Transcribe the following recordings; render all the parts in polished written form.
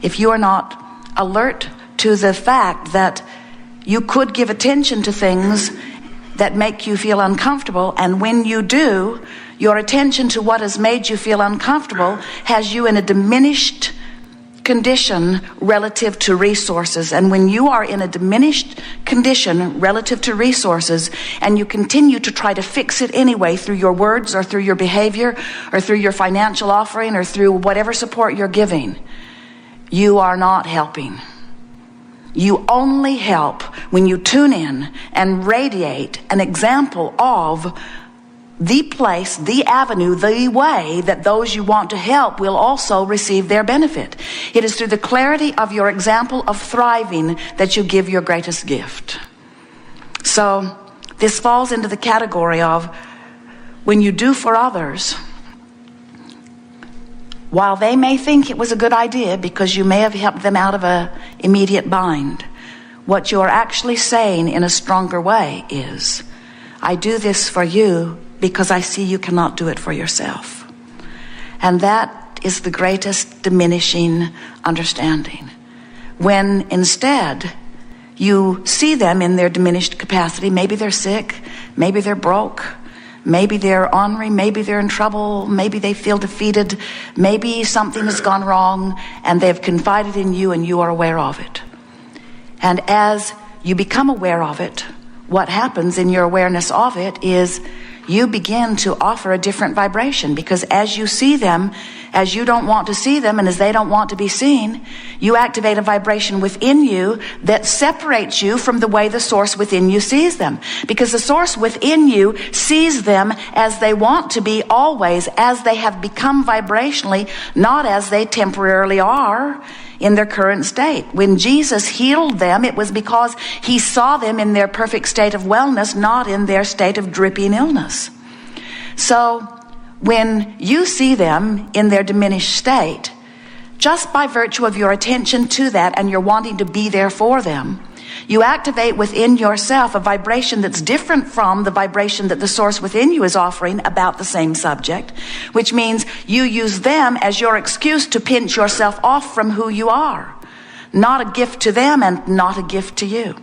if you are not alert to the fact that you could give attention to things that make you feel uncomfortable, and when you do, your attention to what has made you feel uncomfortable has you in a diminished condition relative to resources. And when you are in a diminished condition relative to resources, and you continue to try to fix it anyway through your words or through your behavior or through your financial offering or through whatever support you're giving, you are not helping. You only help when you tune in and radiate an example of the place, the avenue, the way that those you want to help will also receive their benefit. It is through the clarity of your example of thriving that you give your greatest gift. So this falls into the category of when you do for others, while they may think it was a good idea because you may have helped them out of an immediate bind, what you're actually saying in a stronger way is, I do this for you because I see you cannot do it for yourself. And that is the greatest diminishing understanding. When instead you see them in their diminished capacity, maybe they're sick, maybe they're broke, maybe they're ornery, maybe they're in trouble, maybe they feel defeated, maybe something has gone wrong, and they've confided in you and you are aware of it. And as you become aware of it, what happens in your awareness of it is you begin to offer a different vibration, because as you see them, as you don't want to see them and as they don't want to be seen, you activate a vibration within you that separates you from the way the source within you sees them. Because the source within you sees them as they want to be always, as they have become vibrationally, not as they temporarily are in their current state. When Jesus healed them, it was because he saw them in their perfect state of wellness, not in their state of dripping illness. So when you see them in their diminished state, just by virtue of your attention to that and you're wanting to be there for them, you activate within yourself a vibration that's different from the vibration that the source within you is offering about the same subject, which means you use them as your excuse to pinch yourself off from who you are. Not a gift to them and not a gift to you.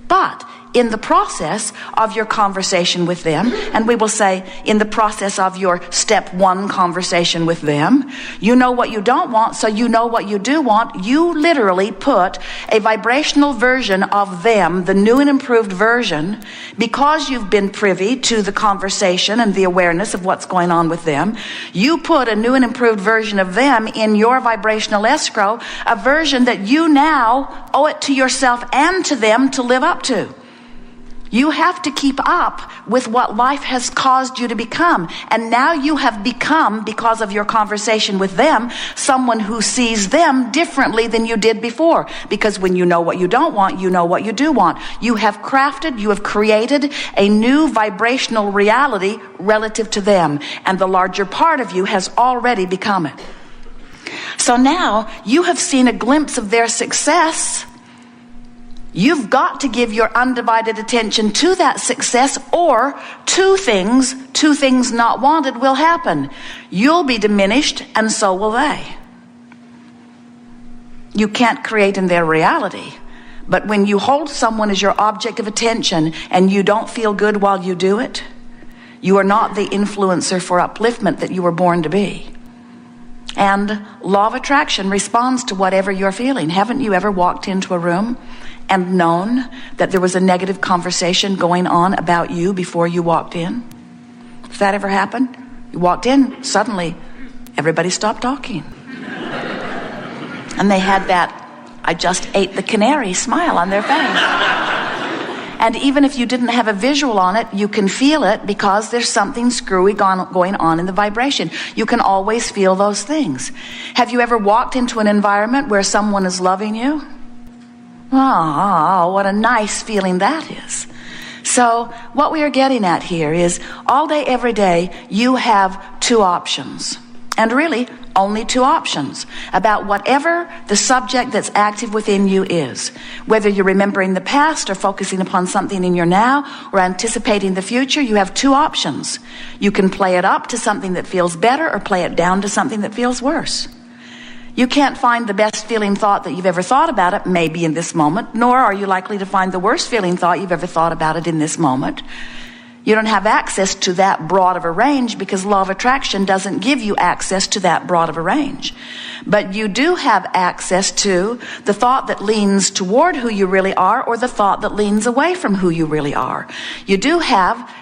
But in the process of your conversation with them, and we will say in the process of your step one conversation with them, you know what you don't want, so you know what you do want. You literally put a vibrational version of them, the new and improved version, because you've been privy to the conversation and the awareness of what's going on with them. You put a new and improved version of them in your vibrational escrow, a version that you now owe it to yourself and to them to live up to. You have to keep up with what life has caused you to become. And now you have become, because of your conversation with them, someone who sees them differently than you did before. Because when you know what you don't want, you know what you do want. You have crafted, you have created a new vibrational reality relative to them. And the larger part of you has already become it. So now you have seen a glimpse of their success. You've got to give your undivided attention to that success, or two things not wanted will happen. You'll be diminished, and so will they. You can't create in their reality, but when you hold someone as your object of attention and you don't feel good while you do it, you are not the influencer for upliftment that you were born to be. And law of attraction responds to whatever you're feeling. Haven't you ever walked into a room and known that there was a negative conversation going on about you before you walked in? Has that ever happened? You walked in, suddenly everybody stopped talking. And they had that, I just ate the canary smile on their face. And even if you didn't have a visual on it, you can feel it because there's something screwy going on in the vibration. You can always feel those things. Have you ever walked into an environment where someone is loving you? Oh, what a nice feeling that is. So what we are getting at here is all day, every day, you have two options. And really, only two options about whatever the subject that's active within you is. Whether you're remembering the past or focusing upon something in your now or anticipating the future, you have two options. You can play it up to something that feels better or play it down to something that feels worse. You can't find the best feeling thought that you've ever thought about it, maybe in this moment, nor are you likely to find the worst feeling thought you've ever thought about it in this moment. You don't have access to that broad of a range because law of attraction doesn't give you access to that broad of a range. But you do have access to the thought that leans toward who you really are or the thought that leans away from who you really are. You do have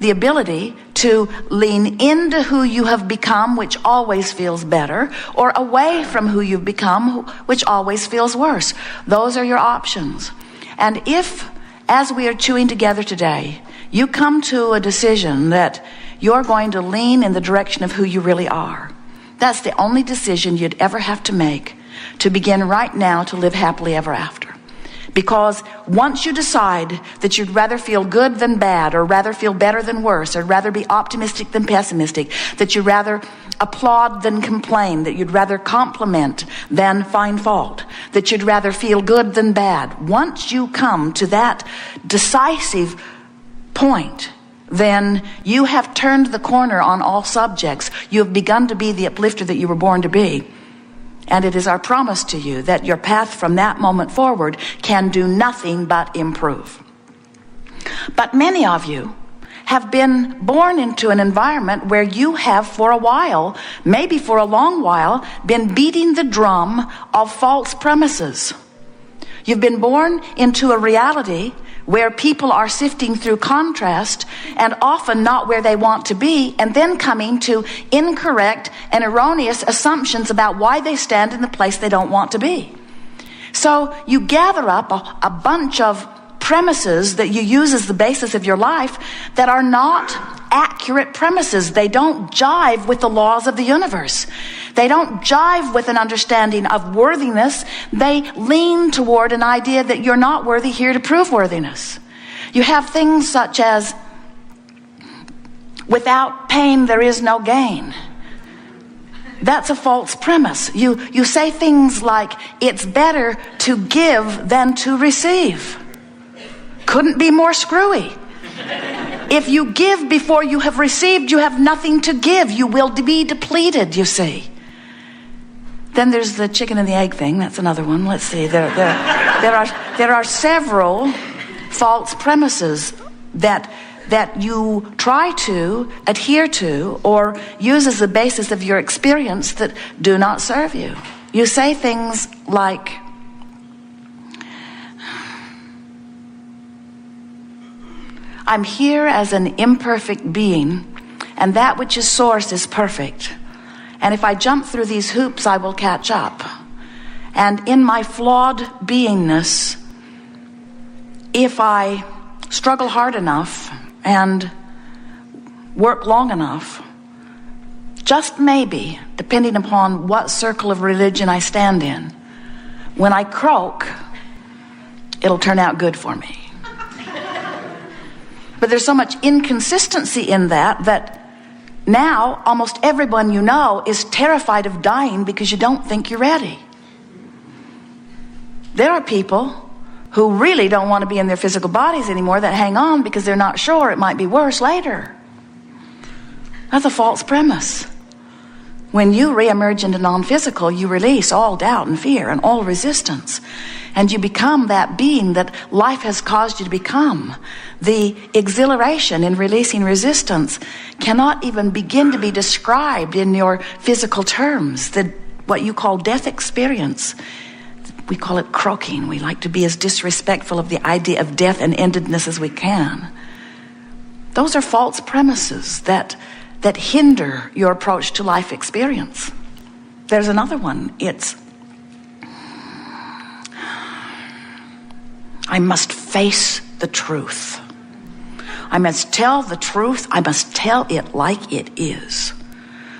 the ability to lean into who you have become, which always feels better, or away from who you've become, which always feels worse. Those are your options. And if, as we are chewing together today, you come to a decision that you're going to lean in the direction of who you really are, that's the only decision you'd ever have to make to begin right now to live happily ever after. Because once you decide that you'd rather feel good than bad, or rather feel better than worse, or rather be optimistic than pessimistic, that you'd rather applaud than complain, that you'd rather compliment than find fault, that you'd rather feel good than bad, once you come to that decisive point, then you have turned the corner on all subjects. You have begun to be the uplifter that you were born to be. And it is our promise to you that your path from that moment forward can do nothing but improve. But many of you have been born into an environment where you have for a while, maybe for a long while, been beating the drum of false premises. You've been born into a reality where people are sifting through contrast and often not where they want to be, and then coming to incorrect and erroneous assumptions about why they stand in the place they don't want to be. So you gather up a bunch of premises that you use as the basis of your life that are not accurate premises. They don't jive with the laws of the universe. They don't jive with an understanding of worthiness. They lean toward an idea that you're not worthy here to prove worthiness. You have things such as, without pain there is no gain. That's a false premise. You say things like, it's better to give than to receive. Couldn't be more screwy. If you give before you have received, you have nothing to give. You will be depleted, you see. Then there's the chicken and the egg thing. That's another one. Let's see. There are several false premises that you try to adhere to or use as the basis of your experience that do not serve you. You say things like, I'm here as an imperfect being, and that which is source is perfect. And if I jump through these hoops, I will catch up. And in my flawed beingness, if I struggle hard enough and work long enough, just maybe, depending upon what circle of religion I stand in, when I croak, it'll turn out good for me. But there's so much inconsistency in that now almost everyone you know is terrified of dying because you don't think you're ready. There are people who really don't want to be in their physical bodies anymore that hang on because they're not sure it might be worse later. That's a false premise. When you reemerge into non-physical, you release all doubt and fear and all resistance. And you become that being that life has caused you to become. The exhilaration in releasing resistance cannot even begin to be described in your physical terms. What you call death experience, we call it croaking. We like to be as disrespectful of the idea of death and endedness as we can. Those are false premises that hinder your approach to life experience. There's another one. It's, I must face the truth. I must tell the truth. I must tell it like it is.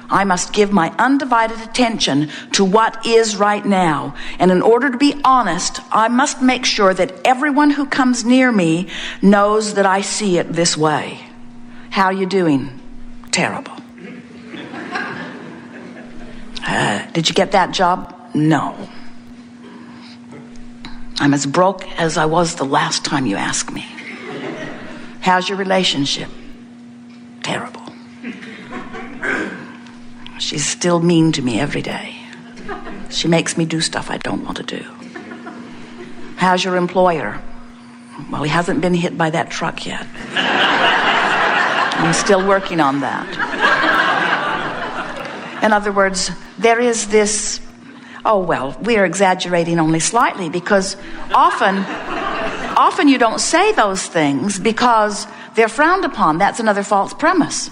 I must give my undivided attention to what is right now. And in order to be honest, I must make sure that everyone who comes near me knows that I see it this way. How are you doing? Terrible. Did you get that job? No. I'm as broke as I was the last time you asked me. How's your relationship? Terrible. She's still mean to me every day. She makes me do stuff I don't want to do. How's your employer? Well, he hasn't been hit by that truck yet. I'm still working on that. In other words, there is this, oh, well, we are exaggerating only slightly, because often you don't say those things because they're frowned upon. That's another false premise.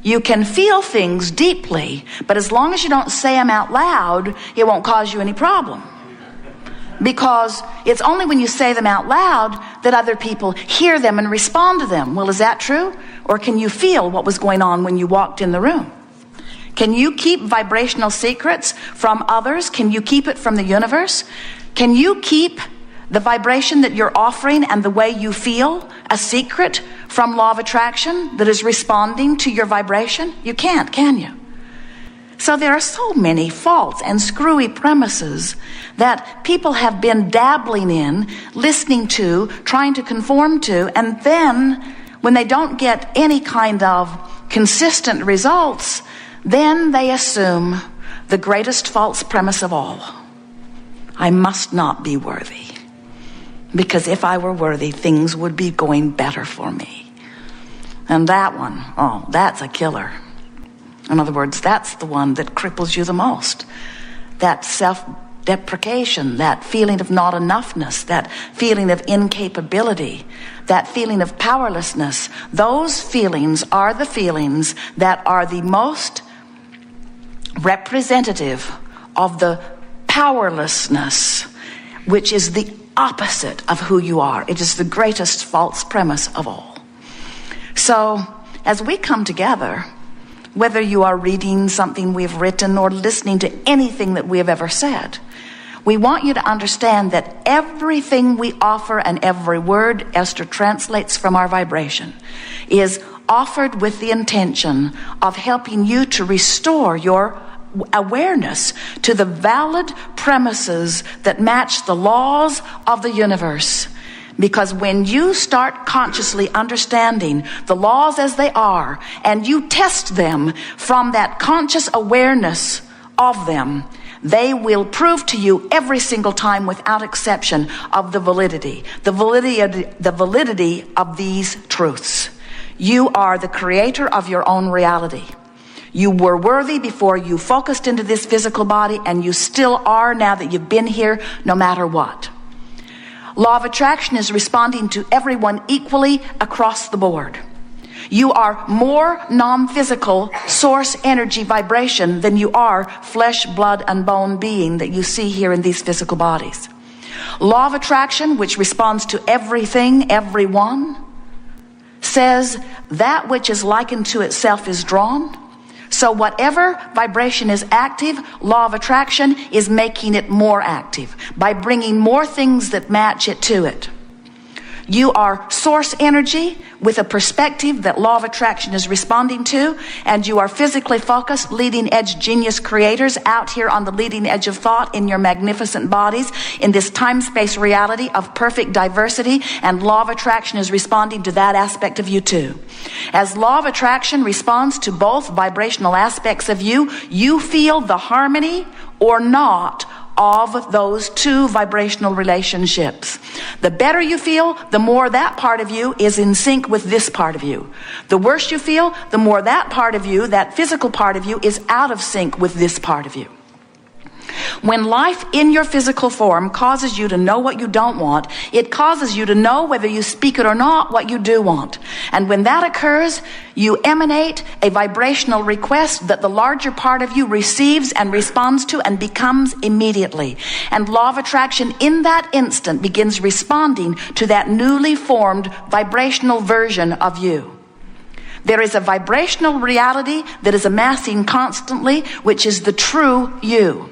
You can feel things deeply, but as long as you don't say them out loud, it won't cause you any problem. Because it's only when you say them out loud that other people hear them and respond to them. Well, is that true? Or can you feel what was going on when you walked in the room? Can you keep vibrational secrets from others? Can you keep it from the universe? Can you keep the vibration that you're offering and the way you feel a secret from law of attraction that is responding to your vibration? You can't, can you? So there are so many false and screwy premises that people have been dabbling in, listening to, trying to conform to, and then when they don't get any kind of consistent results, then they assume the greatest false premise of all. I must not be worthy, because if I were worthy, things would be going better for me. And that one, oh, that's a killer. In other words, that's the one that cripples you the most. That self-deprecation, that feeling of not enoughness, that feeling of incapability, that feeling of powerlessness. Those feelings are the feelings that are the most representative of the powerlessness, which is the opposite of who you are. It is the greatest false premise of all. So, as we come together, whether you are reading something we've written or listening to anything that we have ever said, we want you to understand that everything we offer and every word Esther translates from our vibration is offered with the intention of helping you to restore your awareness to the valid premises that match the laws of the universe. Because when you start consciously understanding the laws as they are, and you test them from that conscious awareness of them, they will prove to you every single time without exception of the validity of these truths. You are the creator of your own reality. You were worthy before you focused into this physical body, and you still are now that you've been here, no matter what. Law of attraction is responding to everyone equally across the board. You are more non-physical source energy vibration than you are flesh, blood, and bone being that you see here in these physical bodies. Law of attraction, which responds to everything, everyone, says that which is likened to itself is drawn. So whatever vibration is active, law of attraction is making it more active by bringing more things that match it to it. You are source energy with a perspective that law of attraction is responding to, and you are physically focused, leading edge genius creators out here on the leading edge of thought in your magnificent bodies in this time-space reality of perfect diversity, and law of attraction is responding to that aspect of you too. As law of attraction responds to both vibrational aspects of you, you feel the harmony or not of those two vibrational relationships. The better you feel, the more that part of you is in sync with this part of you. The worse you feel, the more that part of you, that physical part of you, is out of sync with this part of you. When life in your physical form causes you to know what you don't want, it causes you to know, whether you speak it or not, what you do want. And when that occurs, you emanate a vibrational request that the larger part of you receives and responds to and becomes immediately. And law of attraction in that instant begins responding to that newly formed vibrational version of you. There is a vibrational reality that is amassing constantly, which is the true you.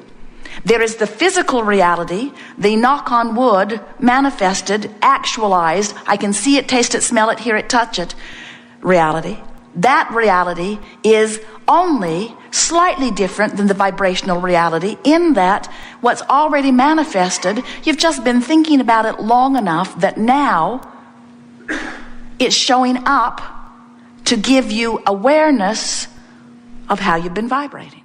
There is the physical reality, the knock on wood, manifested, actualized, I can see it, taste it, smell it, hear it, touch it, reality. That reality is only slightly different than the vibrational reality in that what's already manifested, you've just been thinking about it long enough that now it's showing up to give you awareness of how you've been vibrating.